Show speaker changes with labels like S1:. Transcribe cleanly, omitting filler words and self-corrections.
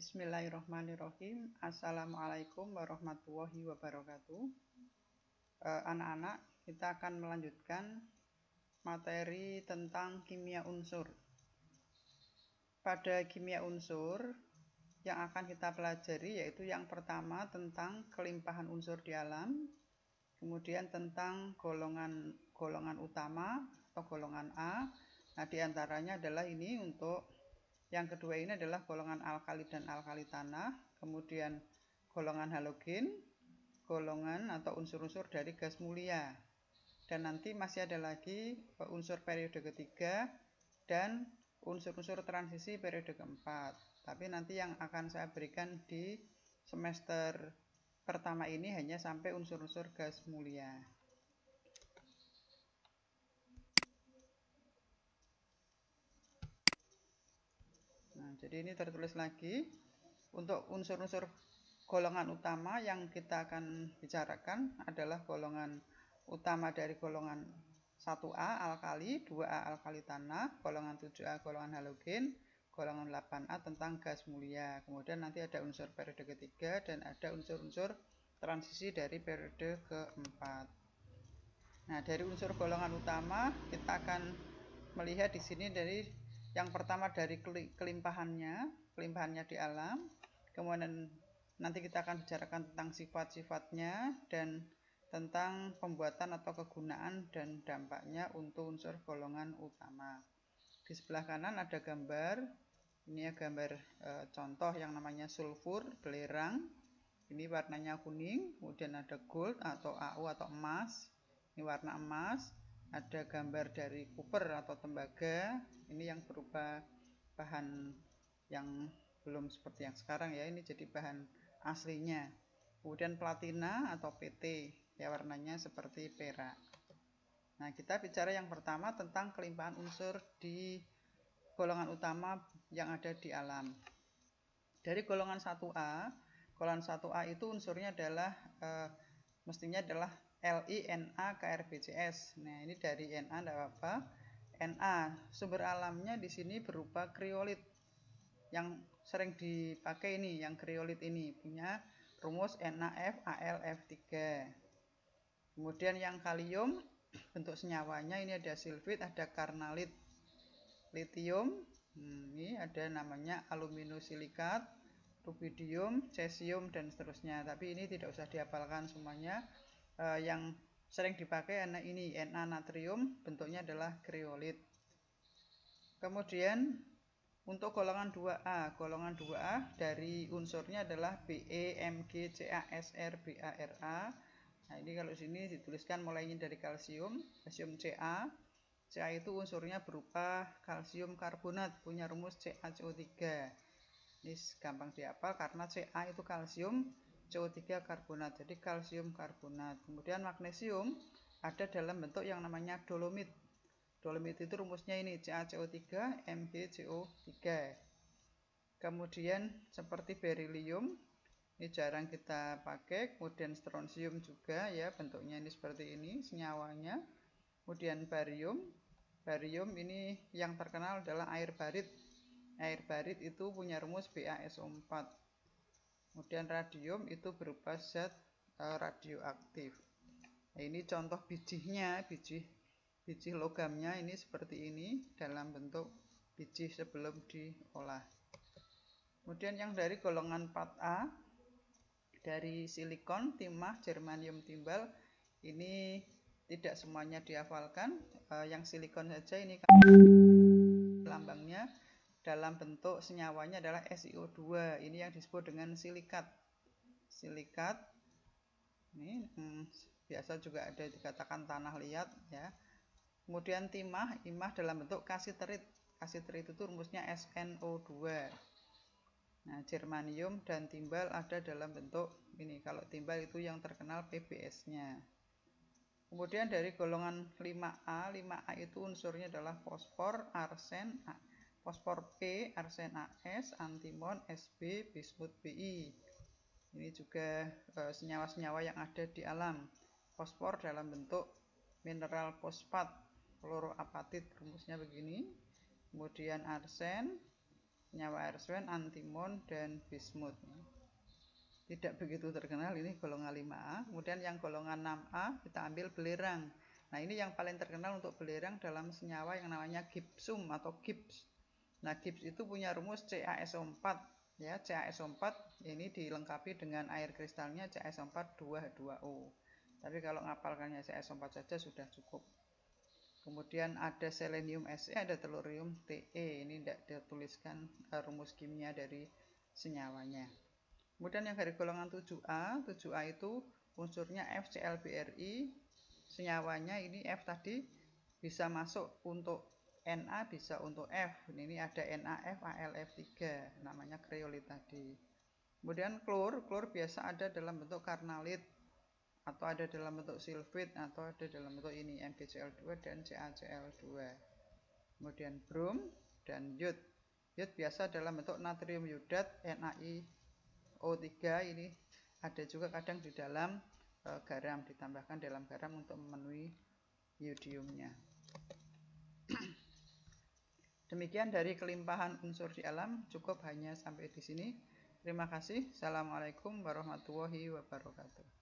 S1: Bismillahirrahmanirrahim. Assalamualaikum warahmatullahi wabarakatuh. Anak-anak, kita akan melanjutkan materi tentang kimia unsur. Pada kimia unsur yang akan kita pelajari yaitu yang pertama tentang kelimpahan unsur di alam, kemudian tentang golongan utama atau golongan A. Nah, diantaranya adalah ini untuk yang kedua ini adalah golongan alkali dan alkali tanah, kemudian golongan halogen, golongan atau unsur-unsur dari gas mulia. Dan nanti masih ada lagi unsur periode ketiga dan unsur-unsur transisi periode keempat. Tapi nanti yang akan saya berikan di semester pertama ini hanya sampai unsur-unsur gas mulia. Nah, jadi ini tertulis lagi untuk unsur-unsur golongan utama yang kita akan bicarakan adalah golongan utama dari golongan 1A alkali, 2A alkali tanah, golongan 7A golongan halogen, golongan 8A tentang gas mulia. Kemudian nanti ada unsur periode ketiga dan ada unsur-unsur transisi dari periode keempat. Nah, dari unsur golongan utama kita akan melihat di sini dari yang pertama dari kelimpahannya di alam, kemudian nanti kita akan bicarakan tentang sifat-sifatnya dan tentang pembuatan atau kegunaan dan dampaknya untuk unsur golongan utama. Di sebelah kanan ada gambar, ini ya gambar contoh yang namanya sulfur, belerang, ini warnanya kuning, kemudian ada gold atau AU atau emas, ini warna emas. Ada gambar dari kuper atau tembaga, ini yang berupa bahan yang belum seperti yang sekarang ya, ini jadi bahan aslinya. Kemudian platina atau PT, ya warnanya seperti perak. Nah, kita bicara yang pertama tentang kelimpahan unsur di golongan utama yang ada di alam. Dari golongan 1A, golongan 1A itu unsurnya adalah mestinya adalah Li, Na, KrBCS. Nah, ini dari Na tidak apa-apa. Na, sumber alamnya di sini berupa kriolit. Yang sering dipakai ini, yang kriolit ini punya rumus NaFAlF3. Kemudian yang kalium, bentuk senyawanya ini ada silfit, ada karnalit. Litium, ini ada namanya aluminosilikat, rubidium, cesium, dan seterusnya. Tapi ini tidak usah dihafalkan semuanya. Yang sering dipakai ini Na natrium, bentuknya adalah kriolit. Kemudian untuk golongan 2A, golongan 2A dari unsurnya adalah Be, Mg, Ca, Sr, Bara. Nah, ini kalau sini dituliskan mulainya dari kalsium Ca. Ca itu unsurnya berupa kalsium karbonat, punya rumus CaCO3. Ini gampang dihafal karena Ca itu kalsium, CO3 karbonat, jadi kalsium karbonat. Kemudian magnesium ada dalam bentuk yang namanya dolomit. Dolomit itu rumusnya ini CaCO3, MgCO3. Kemudian seperti berilium, ini jarang kita pakai. Kemudian strontium juga ya, bentuknya ini seperti ini senyawanya. Kemudian barium. Barium ini yang terkenal adalah air barit. Air barit itu punya rumus BaSO4. Kemudian radium itu berupa zat radioaktif. Nah, ini contoh bijinya, biji logamnya ini seperti ini dalam bentuk biji sebelum diolah. Kemudian yang dari golongan 4A dari silikon, timah, germanium, timbal, ini tidak semuanya dihafalkan. Yang silikon saja ini lambangnya dalam bentuk senyawanya adalah SiO2. Ini yang disebut dengan silikat. Silikat ini biasa juga ada dikatakan tanah liat ya. Kemudian timah dalam bentuk kasiterit. Kasiterit itu rumusnya SnO2. Nah, germanium dan timbal ada dalam bentuk ini. Kalau timbal itu yang terkenal PbS-nya. Kemudian dari golongan 5A, 5A itu unsurnya adalah fosfor, arsen, fosfor P, arsen AS, antimon, Sb, bismut Bi. Ini juga senyawa-senyawa yang ada di alam. Fosfor dalam bentuk mineral fosfat, fluoroapatit, rumusnya begini. Kemudian arsen, senyawa arsuen, antimon, dan bismut. Tidak begitu terkenal, ini golongan 5A. Kemudian yang golongan 6A kita ambil belerang. Nah, ini yang paling terkenal untuk belerang dalam senyawa yang namanya gipsum atau gips. Nah, gips itu punya rumus CaSO4 ya. CaSO4 ini dilengkapi dengan air kristalnya CaSO4 2H2O. Tapi kalau ngapalkannya CaSO4 saja sudah cukup. Kemudian ada selenium Se, ada tellurium Te. Ini tidak dituliskan rumus kimia dari senyawanya. Kemudian yang dari golongan 7A, 7A itu unsurnya FClBrI. Senyawanya ini F tadi bisa masuk untuk Na, bisa untuk F. Ini ada NaFAlF3, namanya kreolit tadi. Kemudian klor biasa ada dalam bentuk karnalit, atau ada dalam bentuk sulfit, atau ada dalam bentuk ini MgCl2 dan CaCl2. Kemudian brom dan yod. Yod biasa dalam bentuk natrium yodat NaIO3. Ini ada juga kadang di dalam garam, ditambahkan dalam garam untuk memenuhi yodiumnya. Demikian dari kelimpahan unsur di alam, cukup hanya sampai di sini. Terima kasih. Assalamualaikum warahmatullahi wabarakatuh.